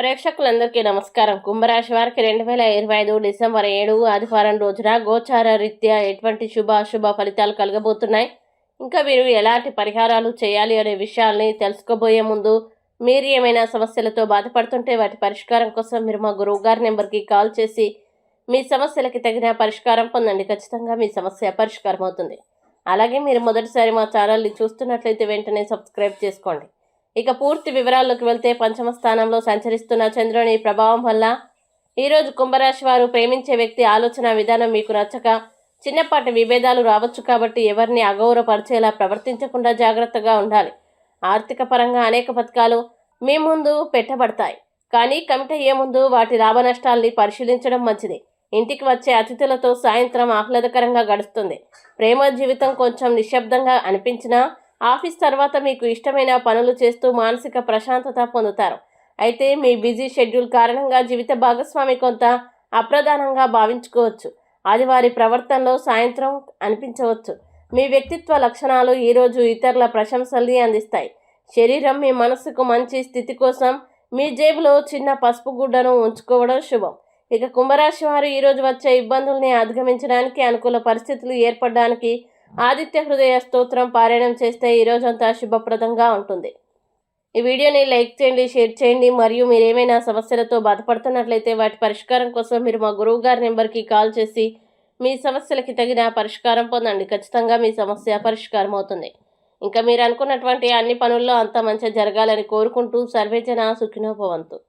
ప్రేక్షకులందరికీ నమస్కారం. కుంభరాశి వారికి 2025 డిసెంబర్ 7 ఆదివారం రోజున గోచార రీత్యా ఎటువంటి శుభ ఫలితాలు కలగబోతున్నాయి, ఇంకా మీరు ఎలాంటి పరిహారాలు చేయాలి అనే విషయాల్ని తెలుసుకోబోయే ముందు, మీరు ఏమైనా సమస్యలతో బాధపడుతుంటే వాటి పరిష్కారం కోసం మీరు మా గురువుగారి నెంబర్కి కాల్ చేసి మీ సమస్యలకి తగిన పరిష్కారం పొందండి. ఖచ్చితంగా మీ సమస్య పరిష్కారం అవుతుంది. అలాగే మీరు మొదటిసారి మా ఛానల్ని చూస్తున్నట్లయితే వెంటనే సబ్స్క్రైబ్ చేసుకోండి. ఇక పూర్తి వివరాల్లోకి వెళ్తే, పంచమ స్థానంలో సంచరిస్తున్న చంద్రుని ప్రభావం వల్ల ఈరోజు కుంభరాశి వారు ప్రేమించే వ్యక్తి ఆలోచన విధానం మీకు నచ్చక చిన్నపాటి విభేదాలు రావచ్చు. కాబట్టి ఎవరిని అగౌరవపరిచేలా ప్రవర్తించకుండా జాగ్రత్తగా ఉండాలి. ఆర్థిక పరంగా అనేక పథకాలు మీ ముందు పెట్టబడతాయి, కానీ కమిట్ అయ్యే ముందు వాటి లాభ నష్టాల్ని పరిశీలించడం మంచిది. ఇంటికి వచ్చే అతిథులతో సాయంత్రం ఆహ్లాదకరంగా గడుస్తుంది. ప్రేమ జీవితం కొంచెం నిశ్శబ్దంగా అనిపించినా ఆఫీస్ తర్వాత మీకు ఇష్టమైన పనులు చేస్తూ మానసిక ప్రశాంతత పొందుతారు. అయితే మీ బిజీ షెడ్యూల్ కారణంగా జీవిత భాగస్వామి కొంత అప్రధానంగా భావించుకోవచ్చు. అది వారి ప్రవర్తనలో సాయంత్రం అనిపించవచ్చు. మీ వ్యక్తిత్వ లక్షణాలు ఈరోజు ఇతరుల ప్రశంసల్ని అందిస్తాయి. శరీరం మీ మనసుకు మంచి స్థితి కోసం మీ జేబులో చిన్న పసుపు గుడ్డను ఉంచుకోవడం శుభం. ఇక కుంభరాశి వారు ఈరోజు వచ్చే ఇబ్బందుల్ని అధిగమించడానికి, అనుకూల పరిస్థితులు ఏర్పడడానికి ఆదిత్య హృదయ స్తోత్రం పారాయణం చేస్తే ఈరోజంతా శుభప్రదంగా ఉంటుంది. ఈ వీడియోని లైక్ చేయండి, షేర్ చేయండి. మరియు మీరు ఏమైనా సమస్యలతో బాధపడుతున్నట్లయితే వాటి పరిష్కారం కోసం మీరు మా గురువు గారి నెంబర్కి కాల్ చేసి మీ సమస్యలకి తగిన పరిష్కారం పొందండి. ఖచ్చితంగా మీ సమస్య పరిష్కారం అవుతుంది. ఇంకా మీరు అనుకున్నటువంటి అన్ని పనుల్లో అంతా మంచిగా జరగాలని కోరుకుంటూ, సర్వేజన సుఖినో భవంతు.